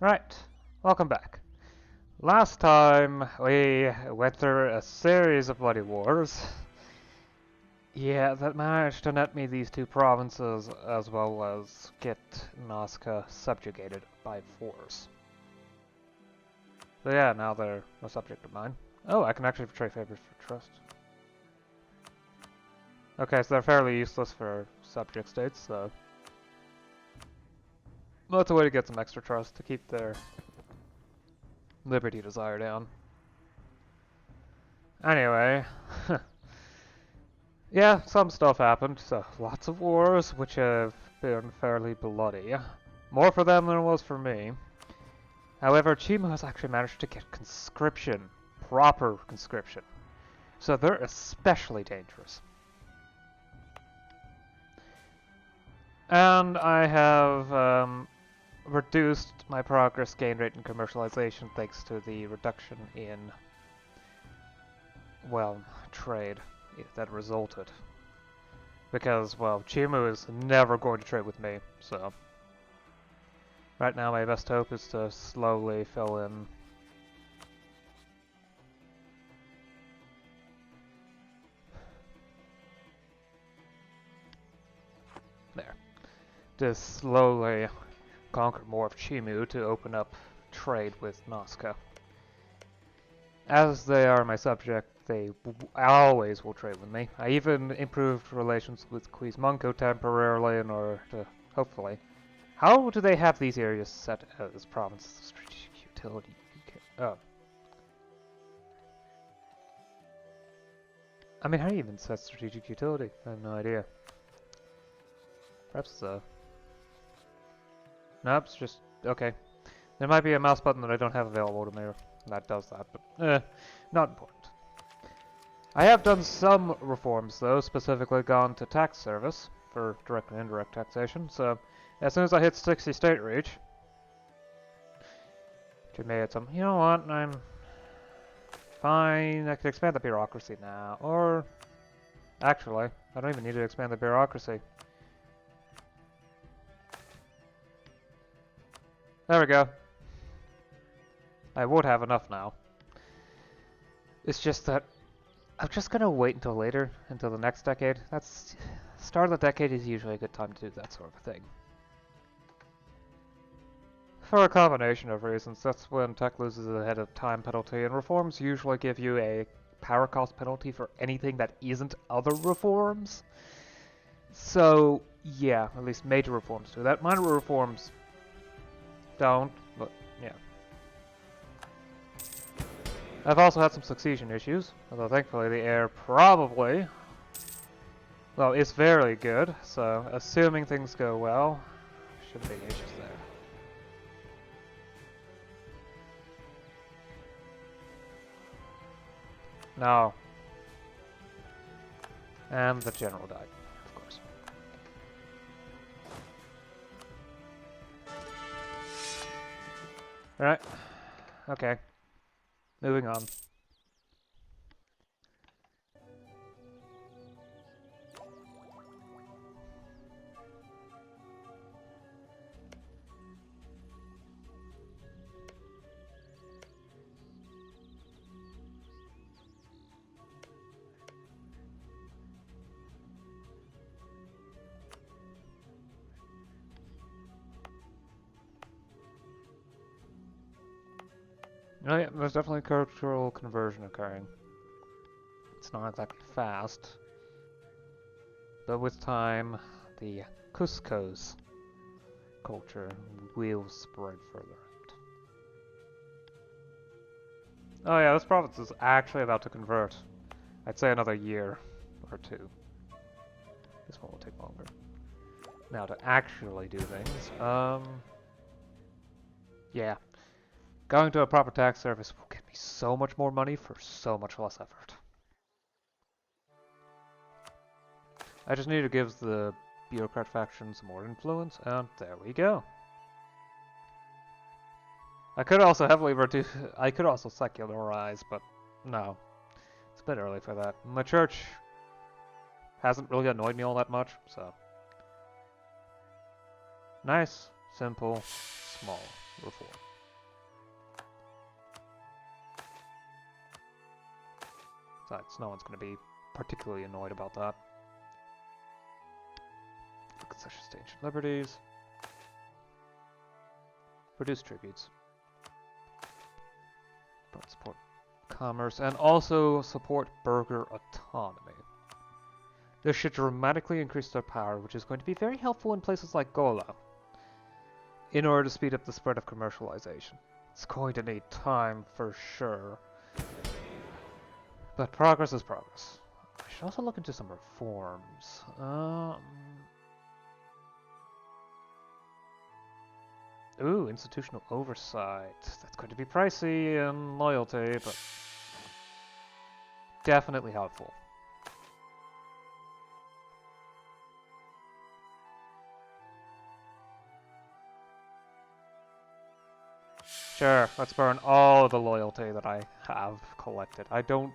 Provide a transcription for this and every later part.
Right, welcome back. Last time we went through a series of bloody wars. Yeah, that managed to net me these two provinces as well as get Nazca subjugated by force. So yeah, now they're a subject of mine. Oh, I can actually portray favors for trust. Okay, so they're fairly useless for subject states, so that's a way to get some extra trust to keep their liberty desire down. Anyway, yeah, some stuff happened, so lots of wars, which have been fairly bloody. More for them than it was for me. However, Chima has actually managed to get conscription, proper conscription, so they're especially dangerous. And I have reduced my progress gain rate in commercialization thanks to the reduction in, well, trade that resulted. Because, well, Chimu is never going to trade with me, so right now my best hope is to slowly fill in there. To slowly conquer more of Chimu to open up trade with Nazca. As they are my subject, they always will trade with me. I even improved relations with Cuzco temporarily in order to, hopefully. How do they have these areas set as provinces of strategic utility? Oh. I mean, how do you even set strategic utility? I have no idea. Perhaps so. Nope, it's just, okay. There might be a mouse button that I don't have available to me that does that, but not important. I have done some reforms though, specifically gone to tax service for direct and indirect taxation, so as soon as I hit 60 state reach, which may hit some, you know what, I'm fine, I can expand the bureaucracy now, or actually, I don't even need to expand the bureaucracy. There we go. I would have enough now. It's just that I'm just gonna wait until later, until the next decade. That's start of the decade is usually a good time to do that sort of thing. For a combination of reasons, that's when tech loses ahead of time penalty, and reforms usually give you a power cost penalty for anything that isn't other reforms. So yeah, at least major reforms do that. Minor reforms don't, but yeah. I've also had some succession issues, although thankfully the heir probably, well, is very good, so assuming things go well, shouldn't be any issues there. No. And the general died, of course. Alright. Okay. Moving on. Oh yeah, there's definitely cultural conversion occurring. It's not exactly fast, but with time, the Cusco's culture will spread further out. Oh yeah, this province is actually about to convert. I'd say another year or two. This one will take longer. Now to actually do things, yeah. Going to a proper tax service will get me so much more money for so much less effort. I just need to give the bureaucrat faction some more influence, and there we go. I could also heavily reduce. I could also secularize, but no. It's a bit early for that. My church hasn't really annoyed me all that much, so. Nice, simple, small reform. Besides, no one's going to be particularly annoyed about that. Concession station liberties. Reduce tributes. But support commerce and also support burger autonomy. This should dramatically increase their power, which is going to be very helpful in places like Gola, in order to speed up the spread of commercialization. It's going to need time for sure, but progress is progress. I should also look into some reforms. Ooh, institutional oversight. That's going to be pricey and loyalty, but definitely helpful. Sure, let's burn all of the loyalty that I have collected. I don't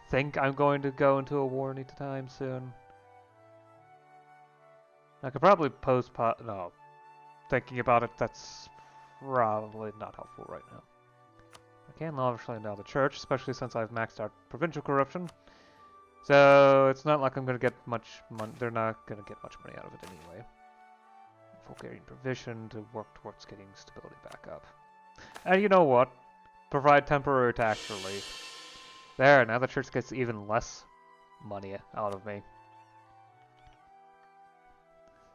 think I'm going to go into a war anytime soon. I could probably postpone. No, thinking about it, that's probably not helpful right now. I can obviously now the church, especially since I've maxed out provincial corruption. So it's not like I'm going to get much money. They're not going to get much money out of it anyway. Bulgarian provision to work towards getting stability back up. And you know what? Provide temporary tax relief. There, now the church gets even less money out of me.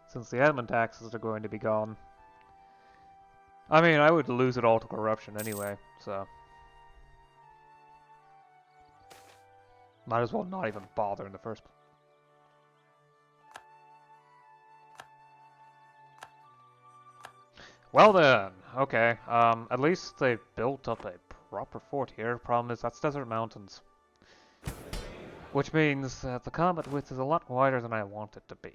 Since the admin taxes are going to be gone. I mean, I would lose it all to corruption anyway, so. Might as well not even bother in the first place. Well then, okay, at least they built up a proper fort here. Problem is, that's desert mountains. Which means that the combat width is a lot wider than I want it to be.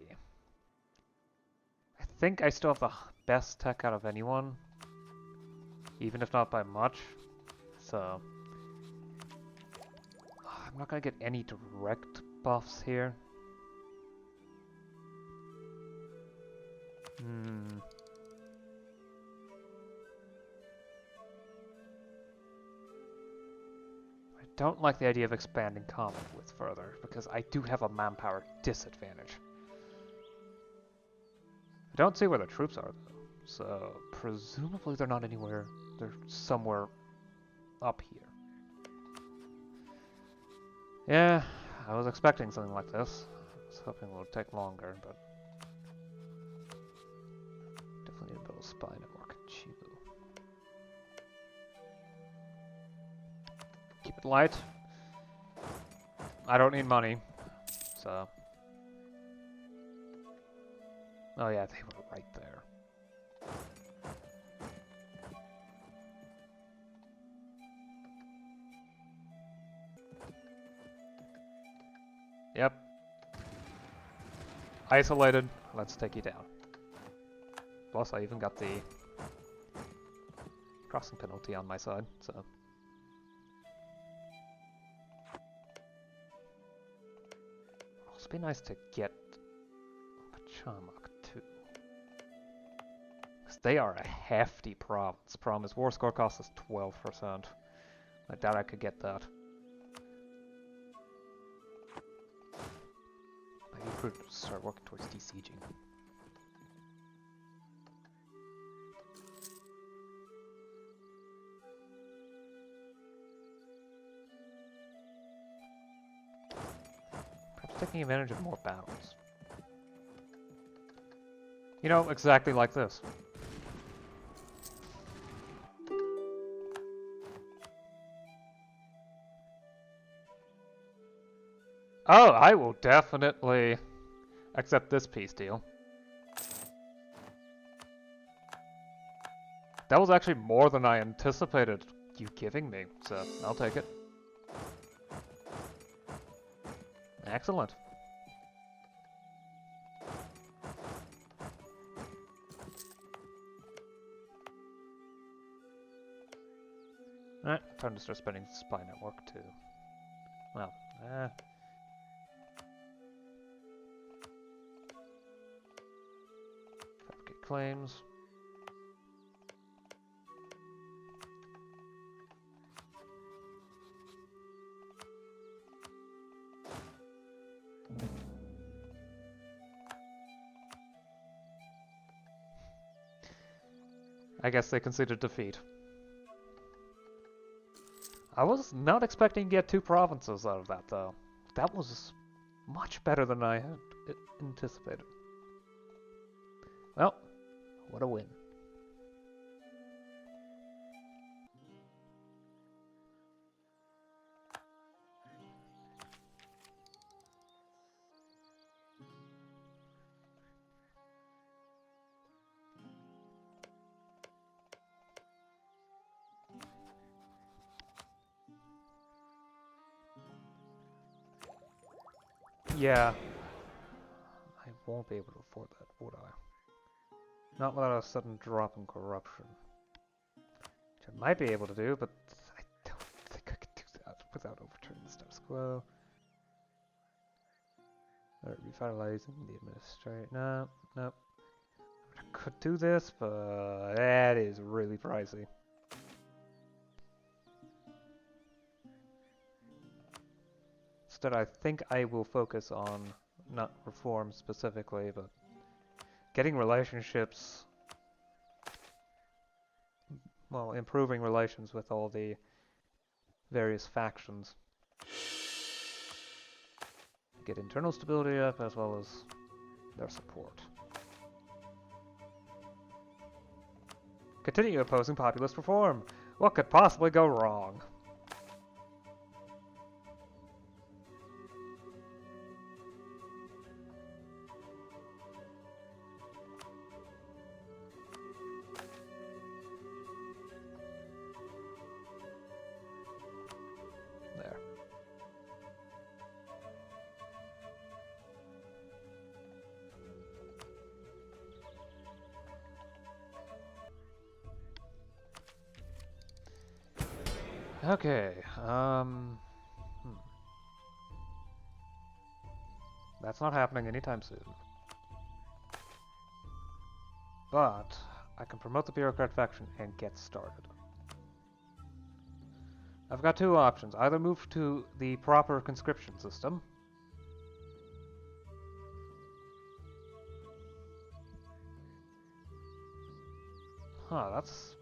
I think I still have the best tech out of anyone. Even if not by much. So... I'm not gonna get any direct buffs here. I don't like the idea of expanding combat width further, because I do have a manpower disadvantage. I don't see where the troops are, though. So, presumably they're not anywhere. They're somewhere up here. Yeah, I was expecting something like this. I was hoping it would take longer, but... Definitely need to build a spy network in Chibu. Keep it light. I don't need money, so... Oh yeah, they were right there. Yep. Isolated. Let's take you down. Plus, I even got the crossing penalty on my side, so... It'd be nice to get Pachamok too. Because they are a hefty province. Problem is, war score cost us 12%. I doubt I could get that. You could start working towards desieging. Perhaps taking advantage of more battles. You know, exactly like this. Oh, I will definitely accept this peace deal. That was actually more than I anticipated you giving me, so I'll take it. Excellent. Alright, time to start spending spy network too. Well, fabricate claims. I guess they conceded defeat. I was not expecting to get 2 provinces out of that, though. That was much better than I had anticipated. Well, what a win. Yeah. I won't be able to afford that, would I? Not without a sudden drop in corruption. Which I might be able to do, but I don't think I could do that without overturning the status quo. Or revitalizing the administration. No, nope. I could do this, but that is really pricey. Instead, I think I will focus on not reform specifically, but getting relationships, well, improving relations with all the various factions. Get internal stability up as well as their support. Continue opposing populist reform. What could possibly go wrong? There. Okay, That's not happening anytime soon. But I can promote the bureaucrat faction and get started. I've got 2 options. Either move to the proper conscription system. Huh, that's...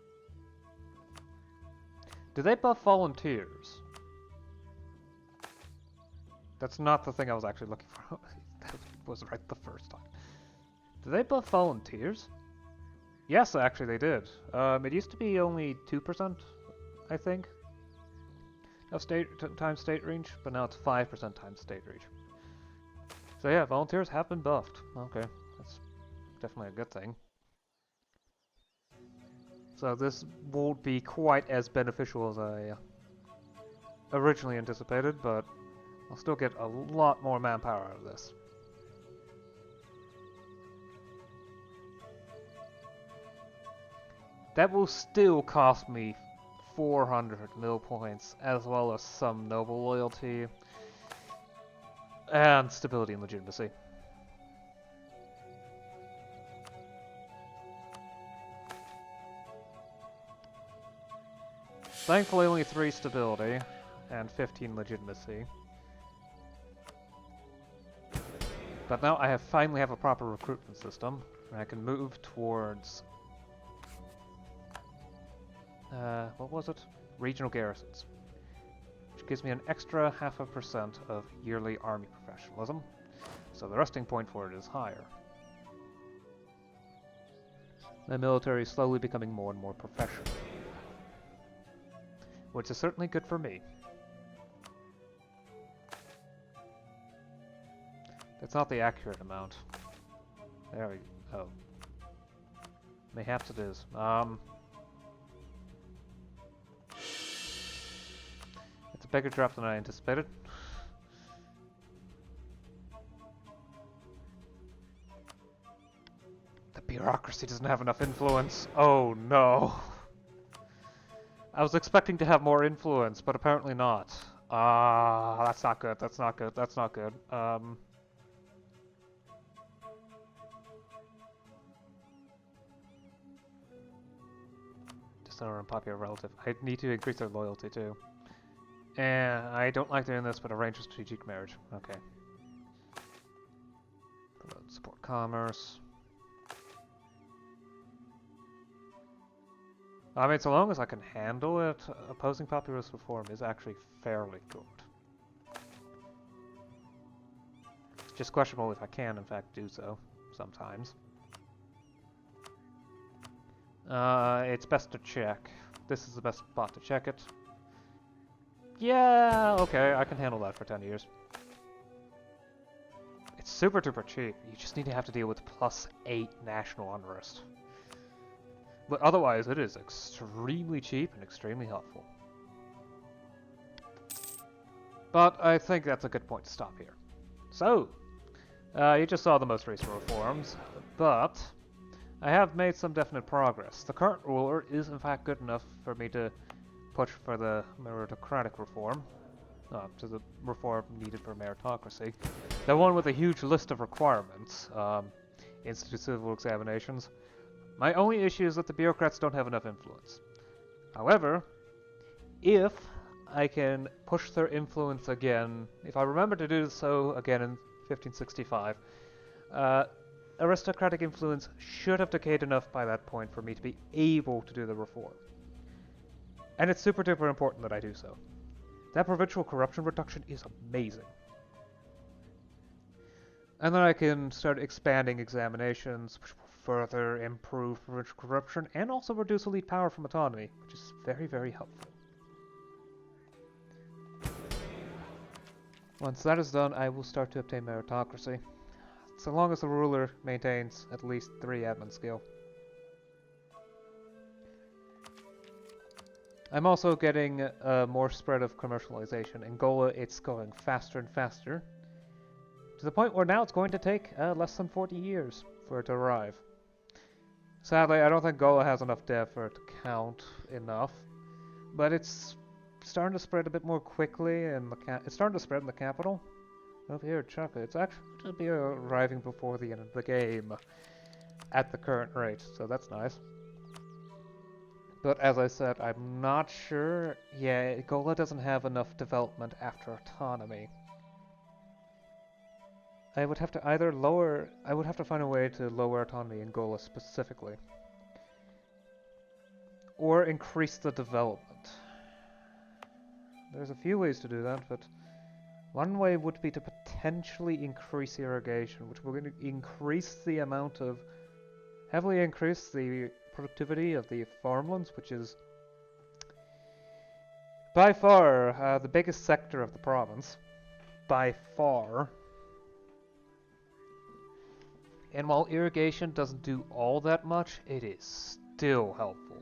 Do they buff volunteers? That's not the thing I was actually looking for. That was right the first time. Do they buff volunteers? Yes, actually they did. It used to be only 2%, I think, of times state reach, but now it's 5% times state reach. So yeah, volunteers have been buffed. Okay, that's definitely a good thing. So this won't be quite as beneficial as I originally anticipated, but I'll still get a lot more manpower out of this. That will still cost me 400 mil points, as well as some noble loyalty and stability and legitimacy. Thankfully only 3 stability and 15 legitimacy. But now I finally have a proper recruitment system, and I can move towards... what was it? Regional garrisons. Which gives me an extra 0.5% of yearly army professionalism, so the resting point for it is higher. The military is slowly becoming more and more professional, which is certainly good for me. That's not the accurate amount. There we go. Oh. Mayhaps it is. It's a bigger drop than I anticipated. The bureaucracy doesn't have enough influence. Oh no. I was expecting to have more influence, but apparently not. That's not good. That's not good. That's not good. Or unpopular relative. I need to increase their loyalty too. And I don't like doing this, but arrange a strategic marriage. Okay. Support commerce. I mean, so long as I can handle it, opposing populist reform is actually fairly good. It's just questionable if I can, in fact, do so sometimes. It's best to check. This is the best spot to check it. Yeah, okay, I can handle that for 10 years. It's super duper cheap. You just need to have to deal with +8 national unrest. But otherwise, it is extremely cheap and extremely helpful. But I think that's a good point to stop here. So, you just saw the most recent reforms, but I have made some definite progress. The current ruler is in fact good enough for me to push for the meritocratic reform, to the reform needed for meritocracy. The one with a huge list of requirements, institute civil examinations. My only issue is that the bureaucrats don't have enough influence. However, if I can push their influence again, if I remember to do so again in 1565, aristocratic influence should have decayed enough by that point for me to be able to do the reform. And it's super duper important that I do so. That provincial corruption reduction is amazing. And then I can start expanding examinations, which will further improve provincial corruption and also reduce elite power from autonomy, which is very, very helpful. Once that is done, I will start to obtain meritocracy, so long as the ruler maintains at least 3 admin skill. I'm also getting more spread of commercialization. In Gola, it's going faster and faster, to the point where now it's going to take less than 40 years for it to arrive. Sadly, I don't think Gola has enough dev for it to count enough, but it's starting to spread a bit more quickly, and it's starting to spread in the capital. Over here, Chaka, it's actually going to be arriving before the end of the game at the current rate, so that's nice. But as I said, I'm not sure. Yeah, Gola doesn't have enough development after autonomy. I would have to either lower... I would have to find a way to lower autonomy in Gola specifically. Or increase the development. There's a few ways to do that, but one way would be to potentially increase irrigation, which will increase the amount of... heavily increase the productivity of the farmlands, which is by far the biggest sector of the province. By far. And while irrigation doesn't do all that much, it is still helpful.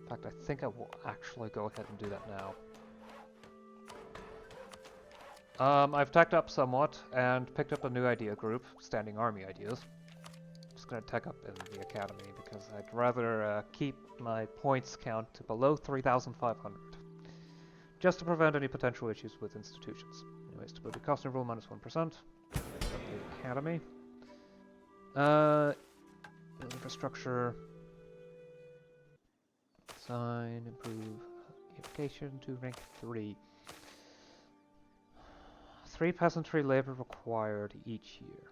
In fact, I think I will actually go ahead and do that now. I've tacked up somewhat and picked up a new idea group, Standing Army Ideas. Just gonna tech up in the academy because I'd rather keep my points count to below 3,500. Just to prevent any potential issues with institutions. Anyway, stability cost rule -1%. The academy. Infrastructure. Design, improve education to rank 3. 3 peasantry labor required each year.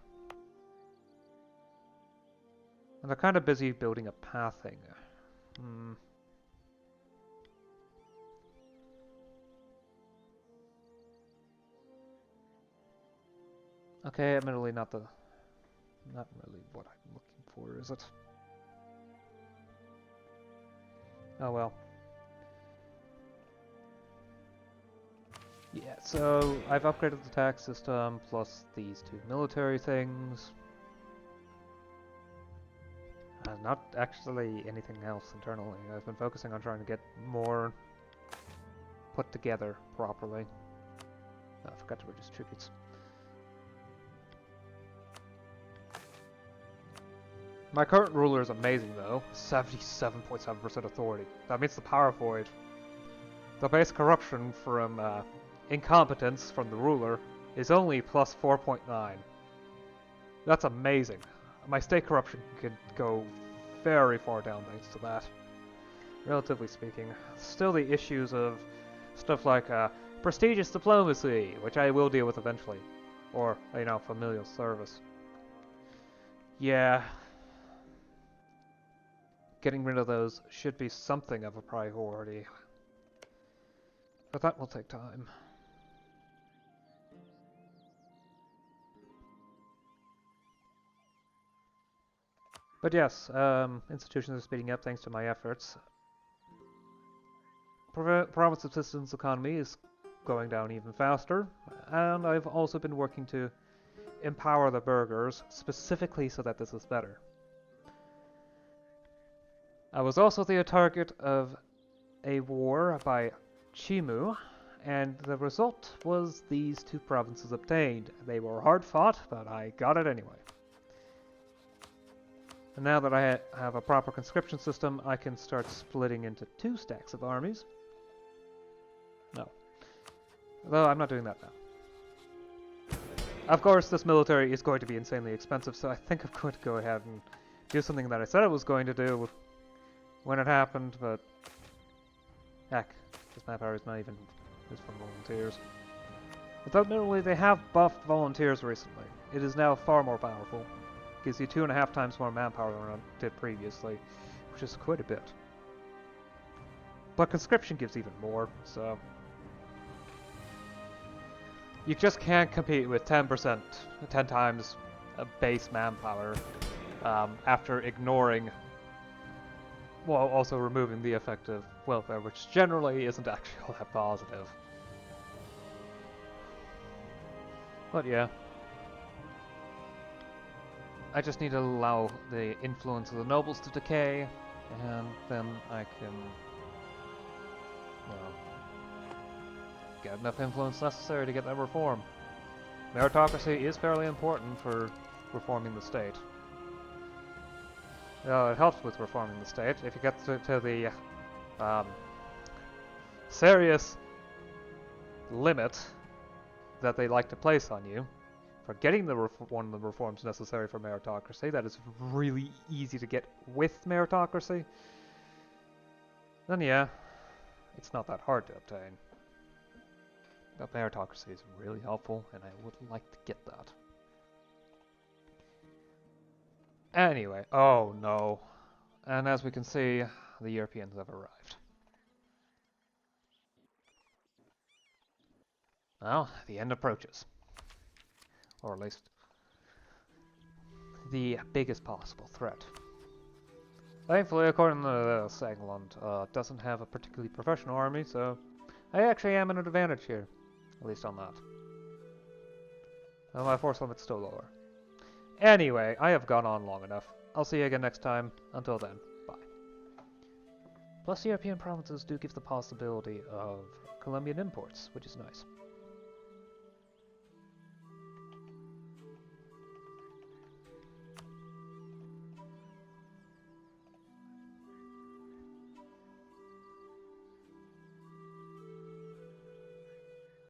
And they're kind of busy building a pathing. Okay, admittedly not really what I'm looking for, is it? Oh well. Yeah, so I've upgraded the tax system, plus these 2 military things. Not actually anything else internally. I've been focusing on trying to get more put together properly. Oh, I forgot to reduce tributes. My current ruler is amazing though, 77.7% authority. That means the power void. The base corruption from incompetence from the ruler is only plus 4.9. That's amazing. My state corruption could go very far down thanks to that. Relatively speaking. Still the issues of stuff like prestigious diplomacy, which I will deal with eventually. Or, you know, familial service. Yeah. getting rid of those should be something of a priority. But that will take time. But yes, institutions are speeding up thanks to my efforts. Province subsistence economy is going down even faster, and I've also been working to empower the burghers, specifically so that this is better. I was also the target of a war by Chimu, and the result was these two provinces obtained. They were hard fought, but I got it anyway. And now that I have a proper conscription system, I can start splitting into 2 stacks of armies. No. Though I'm not doing that now. Of course, this military is going to be insanely expensive, so I think I'm going to go ahead and do something that I said I was going to do when it happened, but heck, this manpower is not even used for volunteers. Without notably, they have buffed volunteers recently. It is now far more powerful. Gives you 2.5 times more manpower than it did previously, which is quite a bit. But conscription gives even more, so you just can't compete with 10%, 10 times base manpower after ignoring, well, also removing the effect of welfare, which generally isn't actually all that positive. But yeah. I just need to allow the influence of the nobles to decay, and then I can, well, get enough influence necessary to get that reform. Meritocracy is fairly important for reforming the state. It helps with reforming the state. If you get to the serious limit that they like to place on you, for getting one of the reforms necessary for meritocracy, that is really easy to get with meritocracy, then yeah, it's not that hard to obtain. But meritocracy is really helpful, and I would like to get that. Anyway, oh no. And as we can see, the Europeans have arrived. Well, the end approaches. Or at least the biggest possible threat. Thankfully, according to this, England doesn't have a particularly professional army, so I actually am at an advantage here. At least on that. And my force limit's still lower. Anyway, I have gone on long enough. I'll see you again next time. Until then, bye. Plus, European provinces do give the possibility of Colombian imports, which is nice.